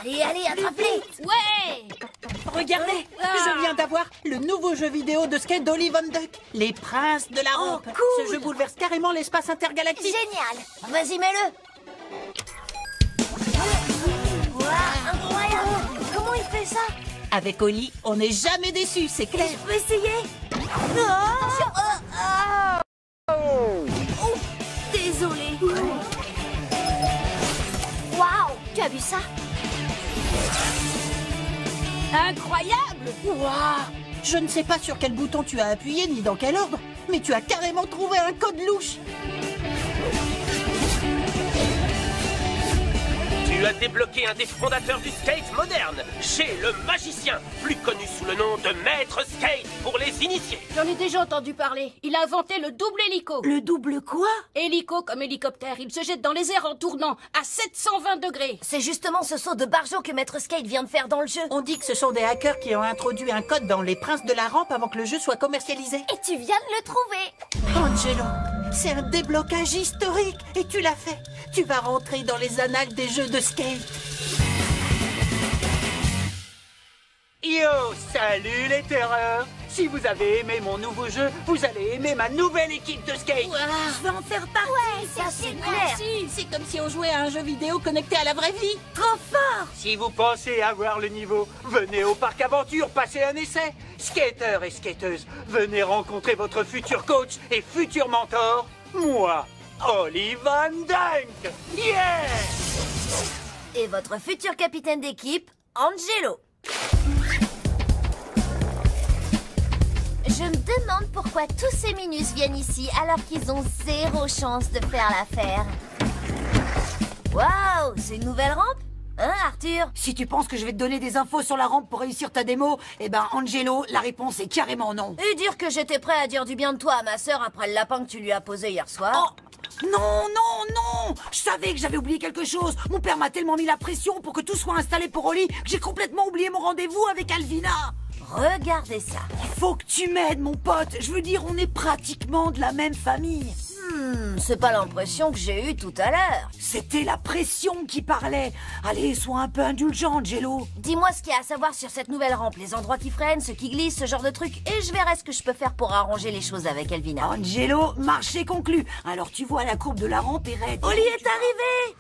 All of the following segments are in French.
Allez, allez, attrape-les. Ouais. Regardez, je viens d'avoir le nouveau jeu vidéo de skate d'Ollie Von Duck, Les Princes de la Rampe. cool. Ce jeu bouleverse carrément l'espace intergalactique. Génial. Vas-y, mets-le. Waouh, incroyable. Comment il fait ça? Avec Ollie, on n'est jamais déçu, c'est clair. Je peux essayer? Oh, désolé. Waouh, tu as vu ça? Incroyable. Waouh! Je ne sais pas sur quel bouton tu as appuyé ni dans quel ordre, mais tu as carrément trouvé un code louche. Tu as débloqué un des fondateurs du skate moderne, chez le magicien, plus connu sous le nom de Maître Skate pour les initiés. J'en ai déjà entendu parler. Il a inventé le double hélico. Le double quoi? Hélico comme hélicoptère. Il se jette dans les airs en tournant à 720 degrés. C'est justement ce saut de barjo que Maître Skate vient de faire dans le jeu. On dit que ce sont des hackers qui ont introduit un code dans Les Princes de la Rampe avant que le jeu soit commercialisé. Et tu viens de le trouver. Angelo, c'est un déblocage historique et tu l'as fait. Tu vas rentrer dans les annales des jeux de skate. Yo, salut les terreurs! Si vous avez aimé mon nouveau jeu, vous allez aimer ma nouvelle équipe de skate! Je vais en faire partie. Ouais, ça c'est clair. C'est comme si on jouait à un jeu vidéo connecté à la vraie vie. Trop fort. Si vous pensez avoir le niveau, venez au parc aventure passer un essai! Skateurs et skateuses, venez rencontrer votre futur coach et futur mentor, moi, Ollie Von Duck! Yeah! Et votre futur capitaine d'équipe, Angelo. Je me demande pourquoi tous ces minus viennent ici alors qu'ils ont zéro chance de faire l'affaire. Waouh, c'est une nouvelle rampe? Hein, Arthur? Si tu penses que je vais te donner des infos sur la rampe pour réussir ta démo, eh ben Angelo, la réponse est carrément non. Et dire que j'étais prêt à dire du bien de toi à ma sœur après le lapin que tu lui as posé hier soir. Oh non, non, non! Je savais que j'avais oublié quelque chose. Mon père m'a tellement mis la pression pour que tout soit installé pour Ollie que j'ai complètement oublié mon rendez-vous avec Alvina. Regardez ça. Il faut que tu m'aides, mon pote. Je veux dire, on est pratiquement de la même famille. C'est pas l'impression que j'ai eue tout à l'heure. C'était la pression qui parlait. Allez, sois un peu indulgent, Angelo. Dis-moi ce qu'il y a à savoir sur cette nouvelle rampe, les endroits qui freinent, ceux qui glissent, ce genre de trucs, et je verrai ce que je peux faire pour arranger les choses avec Elvina. Angelo, marché conclu. Alors tu vois, la courbe de la rampe est raide. Ollie est arrivé.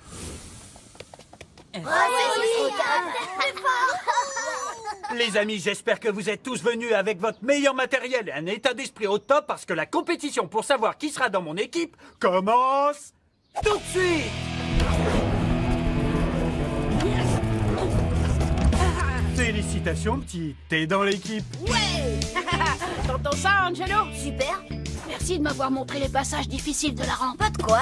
Les amis, j'espère que vous êtes tous venus avec votre meilleur matériel et un état d'esprit au top parce que la compétition pour savoir qui sera dans mon équipe commence tout de suite. Félicitations, petit. T'es dans l'équipe. Ouais. T'entends ça, Angelo? Super. Merci de m'avoir montré les passages difficiles de la rampe. Pas de quoi.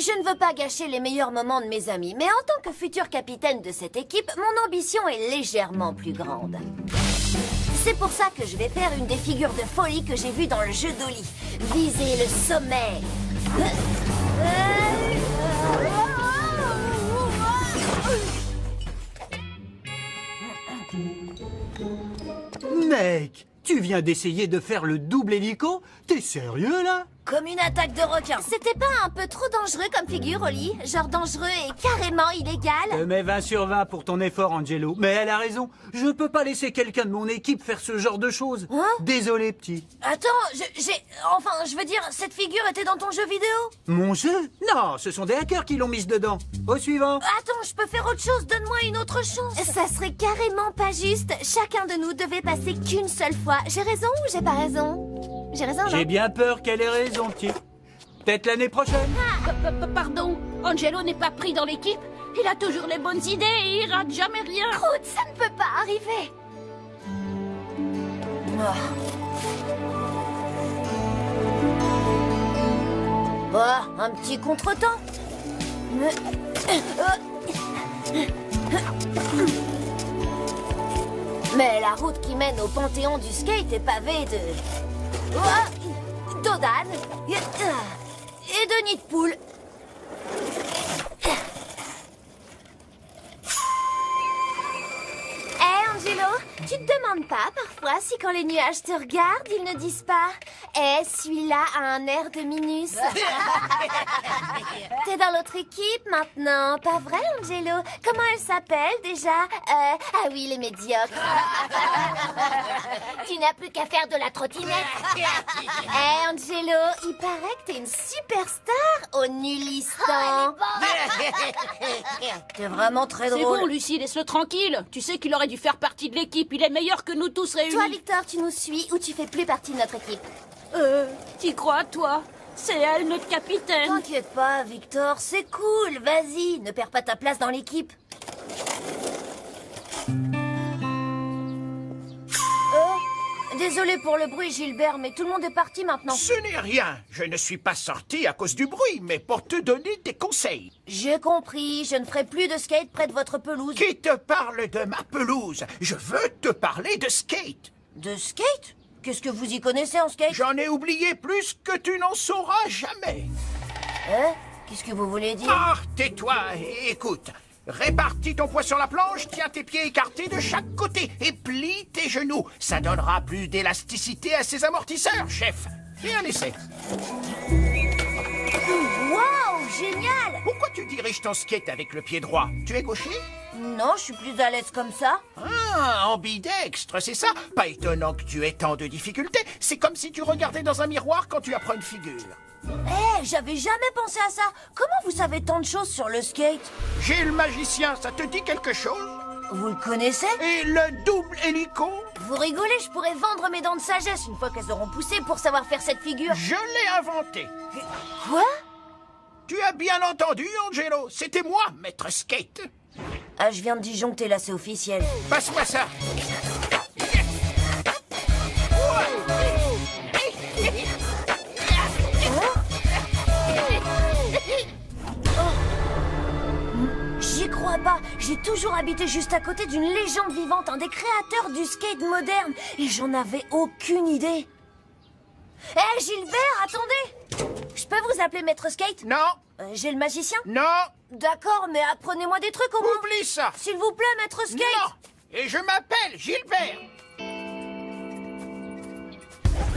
Je ne veux pas gâcher les meilleurs moments de mes amis, mais en tant que futur capitaine de cette équipe, mon ambition est légèrement plus grande. C'est pour ça que je vais faire une des figures de folie que j'ai vues dans le jeu d'Ollie. Viser le sommet. Mec, tu viens d'essayer de faire le double hélico? T'es sérieux là? Comme une attaque de requin. C'était pas un peu trop dangereux comme figure, Ollie? Genre dangereux et carrément illégal? Je mets 20 sur 20 pour ton effort, Angelo. Mais elle a raison. Je peux pas laisser quelqu'un de mon équipe faire ce genre de choses. Hein? Désolé, petit. Attends, Enfin, je veux dire, cette figure était dans ton jeu vidéo? Mon jeu? Non, ce sont des hackers qui l'ont mise dedans. Au suivant. Attends, je peux faire autre chose. Donne-moi une autre chance. Ça serait carrément pas juste. Chacun de nous devait passer qu'une seule fois. J'ai raison ou j'ai pas raison? J'ai raison, non? J'ai bien peur qu'elle ait raison, petit. Peut-être l'année prochaine. Pardon, Angelo n'est pas pris dans l'équipe. Il a toujours les bonnes idées et il rate jamais rien. Croûte, ça ne peut pas arriver. Un petit contretemps. Mais la route qui mène au panthéon du skate est pavée de... d'Odane et de nids de poule. Angelo, Tu te demandes pas, parfois, si quand les nuages te regardent, ils ne disent pas « Eh, celui-là a un air de Minus ». T'es dans l'autre équipe maintenant, pas vrai, Angelo? Comment elle s'appelle, déjà? Ah oui, les médiocres. Tu n'as plus qu'à faire de la trottinette. Eh, Angelo, il paraît que t'es une superstar au Nulistan. T'es vraiment très C'est drôle. bon, Lucie, laisse-le tranquille. Tu sais qu'il aurait dû faire partie de l'équipe. Il est meilleur que nous tous réunis. Toi, Victor, tu nous suis ou tu fais plus partie de notre équipe? T'y crois, toi? C'est elle, notre capitaine. T'inquiète pas, Victor, c'est cool. Vas-y, ne perds pas ta place dans l'équipe. Désolé pour le bruit, Gilbert, mais tout le monde est parti maintenant. Ce n'est rien. Je ne suis pas sorti à cause du bruit, mais pour te donner des conseils. J'ai compris, je ne ferai plus de skate près de votre pelouse. Qui te parle de ma pelouse? Je veux te parler de skate. De skate? Qu'est-ce que vous y connaissez en skate? J'en ai oublié plus que tu n'en sauras jamais. Hein? Qu'est-ce que vous voulez dire? Ah, tais-toi et écoute. Répartis ton poids sur la planche, tiens tes pieds écartés de chaque côté et plie tes genoux. Ça donnera plus d'élasticité à ces amortisseurs, chef. Fais un essai. Waouh, génial! Pourquoi tu diriges ton skate avec le pied droit? Tu es gaucher? Non, je suis plus à l'aise comme ça. Ah, ambidextre, c'est ça? Pas étonnant que tu aies tant de difficultés. C'est comme si tu regardais dans un miroir quand tu apprends une figure. Eh, j'avais jamais pensé à ça. Comment vous savez tant de choses sur le skate? J'ai le magicien, ça te dit quelque chose? Vous le connaissez? Et le double hélico? Vous rigolez, je pourrais vendre mes dents de sagesse une fois qu'elles auront poussé pour savoir faire cette figure. Je l'ai inventé. Quoi? Tu as bien entendu, Angelo. C'était moi, maître skate. Ah, je viens de disjoncter là, c'est officiel. Passe-moi ça. J'y crois pas. J'ai toujours habité juste à côté d'une légende vivante, un des créateurs du skate moderne, et j'en avais aucune idée. Eh, Gilbert, attendez! Je peux vous appeler Maître Skate? Non, J'ai le magicien? non, D'accord, mais apprenez-moi des trucs au moins. oublie ça. S'il vous plaît, Maître Skate! Non. Et je m'appelle Gilbert.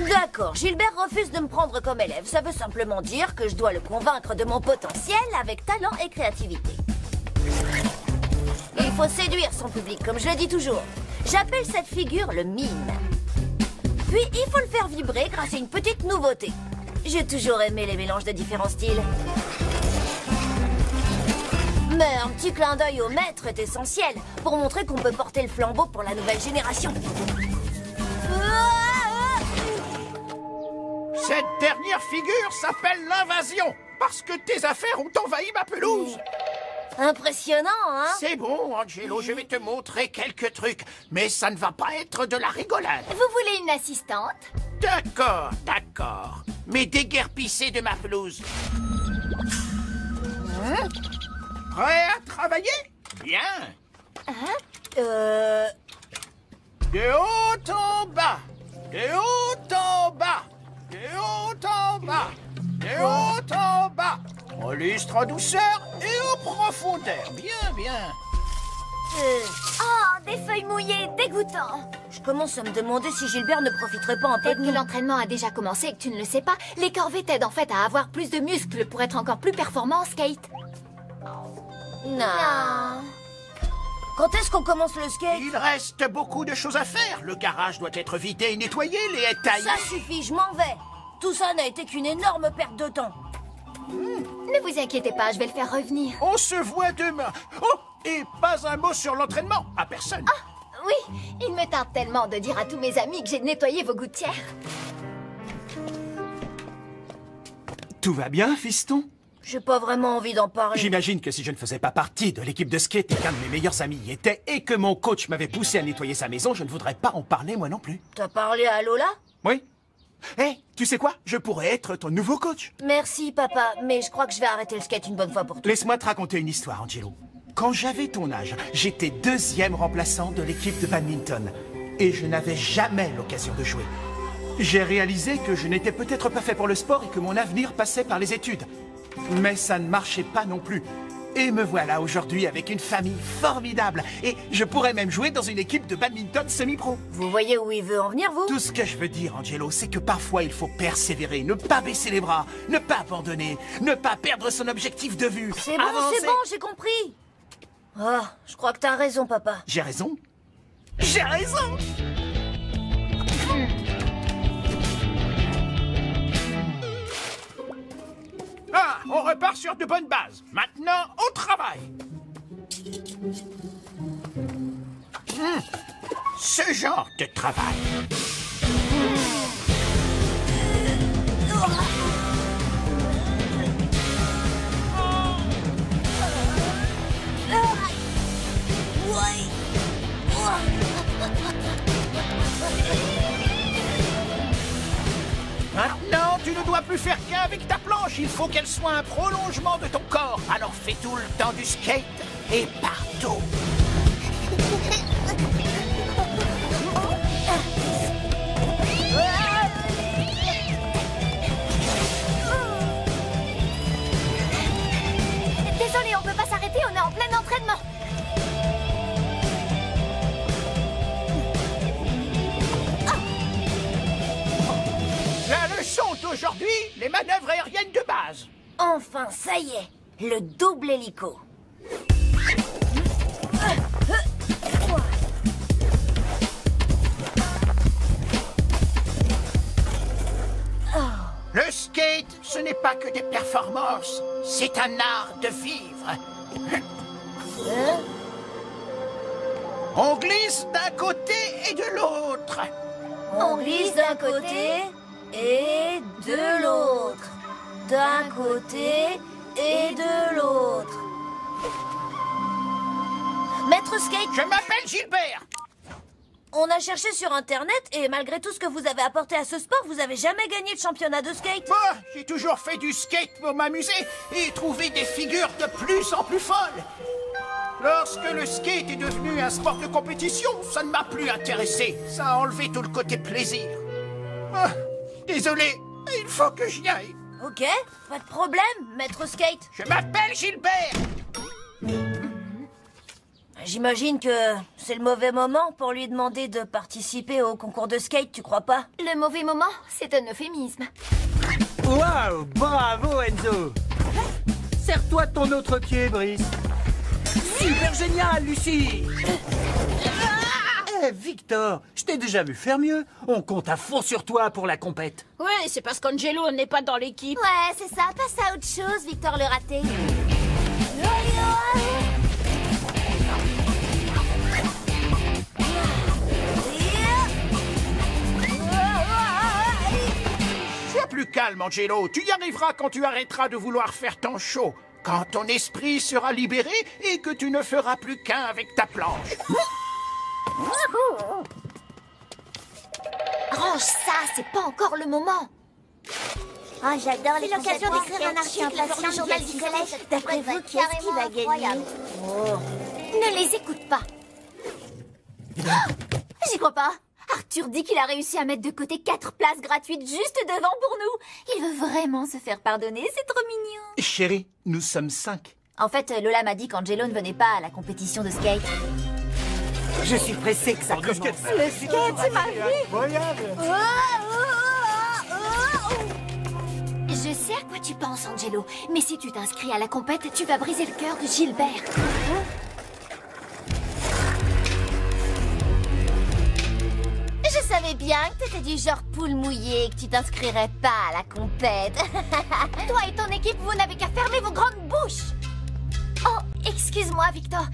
D'accord, Gilbert refuse de me prendre comme élève. Ça veut simplement dire que je dois le convaincre de mon potentiel avec talent et créativité. Il faut séduire son public, comme je le dis toujours. J'appelle cette figure le mime. Puis, il faut le faire vibrer grâce à une petite nouveauté. J'ai toujours aimé les mélanges de différents styles. Mais un petit clin d'œil au maître est essentiel pour montrer qu'on peut porter le flambeau pour la nouvelle génération. Cette dernière figure s'appelle l'invasion, parce que tes affaires ont envahi ma pelouse. Impressionnant, hein? C'est bon, Angelo, je vais te montrer quelques trucs, mais ça ne va pas être de la rigolade. Vous voulez une assistante? D'accord, d'accord. Mais déguerpissez de ma pelouse. Prêt à travailler? Bien. De haut en bas, de haut en bas, de haut en bas, de haut en bas. On lustre en douceur et en profondeur. Bien, bien. Oh, des feuilles mouillées, dégoûtant. Je commence à me demander si Gilbert ne profiterait pas un peu Peut-être de que nous. l'entraînement a déjà commencé et que tu ne le sais pas. Les corvées t'aident en fait à avoir plus de muscles pour être encore plus performant en skate. Non. Quand est-ce qu'on commence le skate? Il reste beaucoup de choses à faire. Le garage doit être vidé et nettoyé, les haies taillées. Ça suffit, je m'en vais. Tout ça n'a été qu'une énorme perte de temps. Ne vous inquiétez pas, je vais le faire revenir. On se voit demain. Oh, et pas un mot sur l'entraînement. À personne. Oui, il me tente tellement de dire à tous mes amis que j'ai nettoyé vos gouttières. Tout va bien, fiston? J'ai pas vraiment envie d'en parler. J'imagine que si je ne faisais pas partie de l'équipe de skate et qu'un de mes meilleurs amis y était et que mon coach m'avait poussé à nettoyer sa maison, je ne voudrais pas en parler moi non plus. T'as parlé à Lola? Oui. Hé, tu sais quoi? Je pourrais être ton nouveau coach. Merci, papa, mais je crois que je vais arrêter le skate une bonne fois pour toutes. Laisse-moi te raconter une histoire, Angelo. Quand j'avais ton âge, j'étais deuxième remplaçant de l'équipe de badminton et je n'avais jamais l'occasion de jouer. J'ai réalisé que je n'étais peut-être pas fait pour le sport et que mon avenir passait par les études. Mais ça ne marchait pas non plus. Et me voilà aujourd'hui avec une famille formidable. Et je pourrais même jouer dans une équipe de badminton semi-pro. Vous voyez où il veut en venir, vous? Tout ce que je veux dire, Angelo, c'est que parfois il faut persévérer, ne pas baisser les bras, ne pas abandonner, ne pas perdre son objectif de vue. C'est bon, Avancer. c'est bon, j'ai compris. Oh, je crois que t'as raison, papa. J'ai raison? J'ai raison! Ah, on repart sur de bonnes bases. Maintenant, au travail. Ce genre de travail. Maintenant, tu ne dois plus faire qu'un avec ta planche. Il faut qu'elle soit un prolongement de ton corps. Alors fais tout le temps du skate et partout. Désolé, on peut pas s'arrêter, on est en plein entraînement. La leçon d'aujourd'hui, les manœuvres aériennes de base. Enfin, ça y est, le double hélico. Le skate, ce n'est pas que des performances, c'est un art de vivre. On glisse d'un côté et de l'autre. On glisse d'un côté et de l'autre. D'un côté et de l'autre. Maître Skate, Je m'appelle Gilbert. on a cherché sur Internet et malgré tout ce que vous avez apporté à ce sport, vous avez jamais gagné le championnat de skate. Moi, j'ai toujours fait du skate pour m'amuser et trouver des figures de plus en plus folles. Lorsque le skate est devenu un sport de compétition, ça ne m'a plus intéressé. Ça a enlevé tout le côté plaisir. Ah, désolé, il faut que j'y aille. Ok, pas de problème, Maître Skate. Je m'appelle Gilbert. J'imagine que c'est le mauvais moment pour lui demander de participer au concours de skate, tu crois pas? Le mauvais moment, c'est un euphémisme. Waouh, bravo Enzo. Serre-toi de ton autre pied, Brice. Super génial, Lucie. Eh, Victor, je t'ai déjà vu faire mieux. On compte à fond sur toi pour la compète. Ouais, c'est parce qu'Angelo n'est pas dans l'équipe. Ouais, c'est ça, passe à autre chose, Victor le raté. Sois plus calme, Angelo. Tu y arriveras quand tu arrêteras de vouloir faire ton show. Quand ton esprit sera libéré et que tu ne feras plus qu'un avec ta planche. Range ça, c'est pas encore le moment. Ah, j'adore les l'occasion d'écrire un article pour le journal du collège. D'après vous, qui est-ce qui va gagner? Ne les écoute pas. J'y crois pas. Arthur dit qu'il a réussi à mettre de côté 4 places gratuites juste devant pour nous. Il veut vraiment se faire pardonner, c'est trop mignon. Chérie, nous sommes 5. En fait, Lola m'a dit qu'Angelo ne venait pas à la compétition de skate. Je suis pressée que ça commence. Le skate, c'est ma vie. Je sais à quoi tu penses, Angelo. Mais si tu t'inscris à la compète, tu vas briser le cœur de Gilbert. Je savais bien que t'étais du genre poule mouillée et que tu t'inscrirais pas à la compète. Toi et ton équipe, vous n'avez qu'à fermer vos grandes bouches. Oh, excuse-moi, Victor.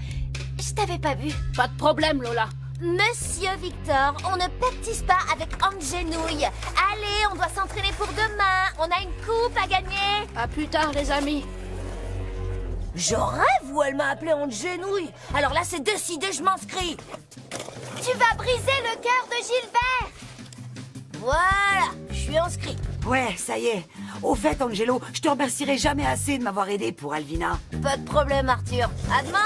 Je t'avais pas vu. Pas de problème, Lola. Monsieur Victor, on ne pactise pas avec Angenouille. Allez, on doit s'entraîner pour demain. On a une coupe à gagner. À plus tard, les amis. Je rêve où elle m'a appelé Angenouille. Alors là, c'est décidé, je m'inscris. Tu vas briser le cœur de Gilbert. Voilà, je suis inscrit. Ouais, ça y est. Au fait, Angelo, je te remercierai jamais assez de m'avoir aidé pour Alvina. Pas de problème, Arthur. À demain.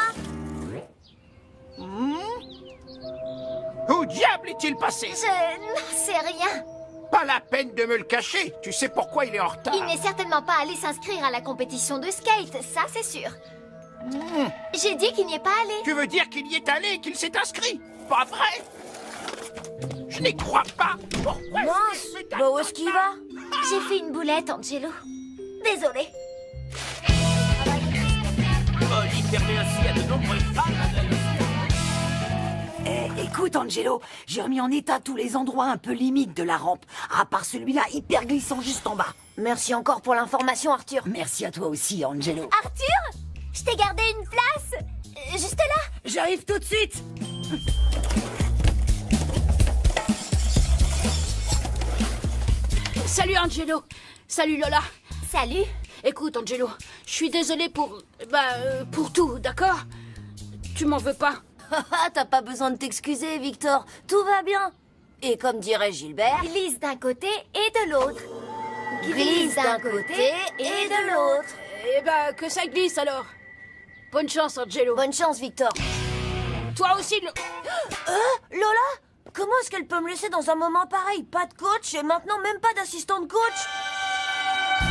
Où diable est-il passé? Je n'en sais rien. Pas la peine de me le cacher. Tu sais pourquoi il est en retard. Il n'est certainement pas allé s'inscrire à la compétition de skate, ça c'est sûr. J'ai dit qu'il n'y est pas allé. Tu veux dire qu'il y est allé et qu'il s'est inscrit? Pas vrai? Je n'y crois pas. Pourquoi Mince, bah où est-ce qu'il va? J'ai fait une boulette, Angelo. Désolée. Oli permet ainsi à de nombreuses femmes Écoute, Angelo, j'ai remis en état tous les endroits un peu limites de la rampe, à part celui-là hyper glissant juste en bas. Merci encore pour l'information, Arthur. Merci à toi aussi, Angelo. Arthur, je t'ai gardé une place. Juste là. J'arrive tout de suite. Salut Angelo. Salut Lola. Salut. Écoute Angelo, je suis désolée pour tout, d'accord? Tu m'en veux pas? T'as pas besoin de t'excuser, Victor. Tout va bien. Et comme dirait Gilbert, Glisse d'un côté et de l'autre. glisse d'un côté et de l'autre. Eh ben, que ça glisse alors. Bonne chance Angelo. Bonne chance, Victor. Toi aussi, Lola? Comment est-ce qu'elle peut me laisser dans un moment pareil? Pas de coach et maintenant même pas d'assistant de coach?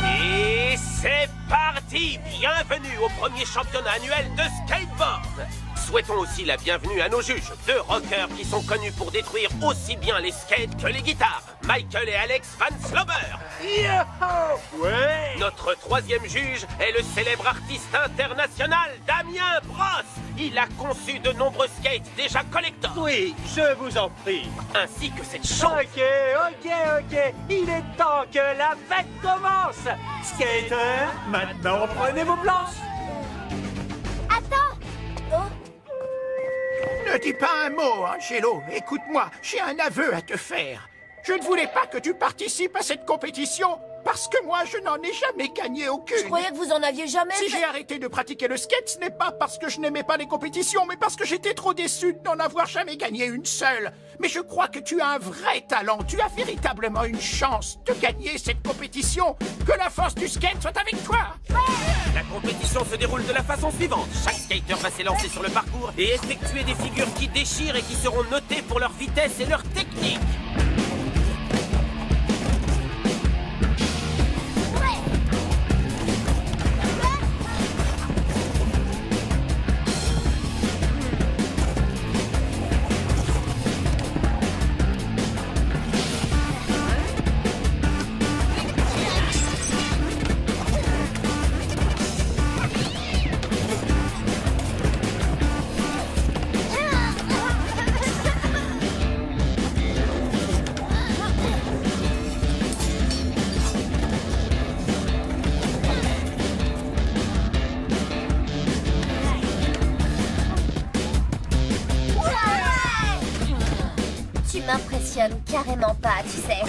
Et c'est parti! Bienvenue au premier championnat annuel de skateboard! Souhaitons aussi la bienvenue à nos juges, deux rockers qui sont connus pour détruire aussi bien les skates que les guitares, Michael et Alex Van Slobber. Yo! Ouais! Notre troisième juge est le célèbre artiste international Damien Brosse. Il a conçu de nombreux skates déjà collector. Oui, je vous en prie. Ainsi que cette chanson. Ok. Il est temps que la fête commence. Skater, maintenant prenez vos planches. Attends. Ne dis pas un mot, Angelo. Écoute-moi, j'ai un aveu à te faire. Je ne voulais pas que tu participes à cette compétition parce que moi, je n'en ai jamais gagné aucune. Je croyais que vous en aviez jamais Si fait. j'ai arrêté de pratiquer le skate, ce n'est pas parce que je n'aimais pas les compétitions, mais parce que j'étais trop déçu de n'en avoir jamais gagné une seule. Mais je crois que tu as un vrai talent. Tu as véritablement une chance de gagner cette compétition. Que la force du skate soit avec toi. La compétition se déroule de la façon suivante. Chaque skater va s'élancer sur le parcours et effectuer des figures qui déchirent et qui seront notées pour leur vitesse et leur technique. Tu m'impressionnes carrément pas, tu sais.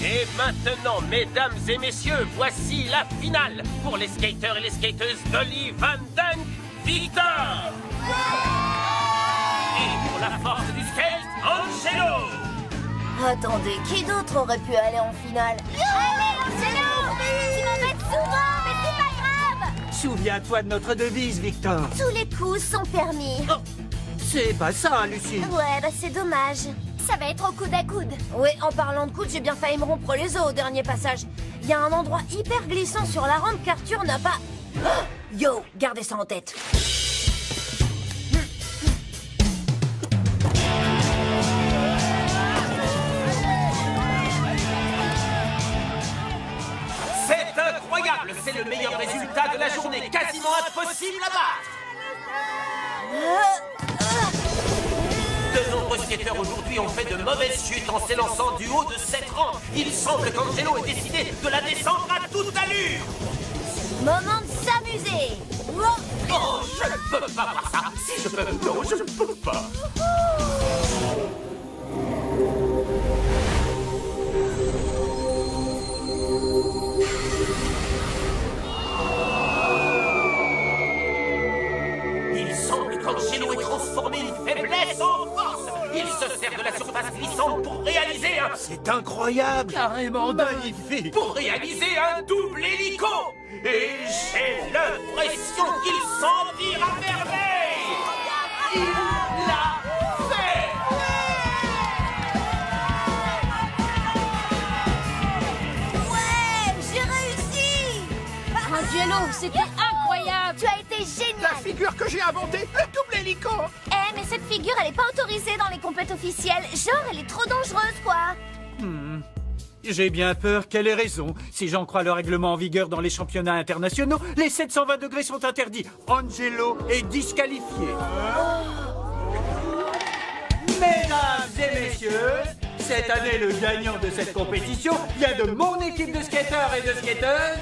Et maintenant, mesdames et messieurs, voici la finale pour les skaters et les skateuses d'Oli Van Dunk Victor. Et pour la force du skate, Angelo. Attendez, qui d'autre aurait pu aller en finale? Allez, Angelo. Tu m'embêtes souvent, mais c'est pas grave. Souviens-toi de notre devise, Victor. Tous les coups sont permis. C'est pas ça, Lucie. Ouais, bah c'est dommage. Ça va être au coude à coude. Oui, en parlant de coude, j'ai bien failli me rompre les os au dernier passage. Il y a un endroit hyper glissant sur la rampe qu'Arthur n'a pas... Oh, yo, gardez ça en tête. C'est incroyable, c'est le meilleur résultat de la journée, quasiment impossible à battre. De nombreux skateurs aujourd'hui ont fait de mauvaises chutes en s'élançant du haut de cette rampe. Il semble qu'Angelo ait décidé de la descendre à toute allure. Moment de s'amuser. Oh, je ne peux pas voir ça. Si je peux, non, je ne peux pas. Il semble qu'Angelo ait transformé une faiblesse en force. Il se sert de la surface glissante pour réaliser un... C'est incroyable. Carrément magnifique. Pour réaliser un double hélico. Et j'ai l'impression qu'il s'en tire à merveille. Il l'a fait. c'était incroyable. Tu as été La génial. figure que j'ai inventée, le double hélico. Mais cette figure, elle est pas autorisée dans les compètes officielles. Genre, elle est trop dangereuse, quoi. J'ai bien peur qu'elle ait raison. Si j'en crois le règlement en vigueur dans les championnats internationaux, les 720 degrés sont interdits. Angelo est disqualifié. Mesdames et messieurs, cette année, le gagnant de cette compétition vient de mon équipe de skateurs et de skateuses,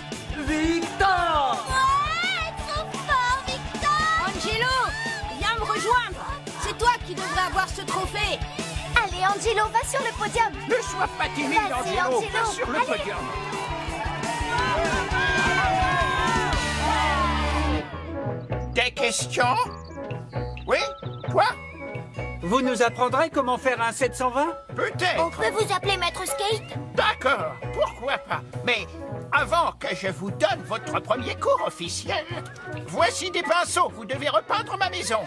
Victor! Ouais, trop fort, Victor. Angelo, viens me rejoindre. C'est toi qui devrais avoir ce trophée. Allez, Angelo, va sur le podium. Ne sois pas timide, Vas-y, Angelo. Angelo. Va sur le Allez. podium. Des questions? Oui, toi? Vous nous apprendrez comment faire un 720? On Peut-être. peut vous appeler Maître Skate? D'accord, pourquoi pas. Mais avant que je vous donne votre premier cours officiel, voici des pinceaux. Vous devez repeindre ma maison.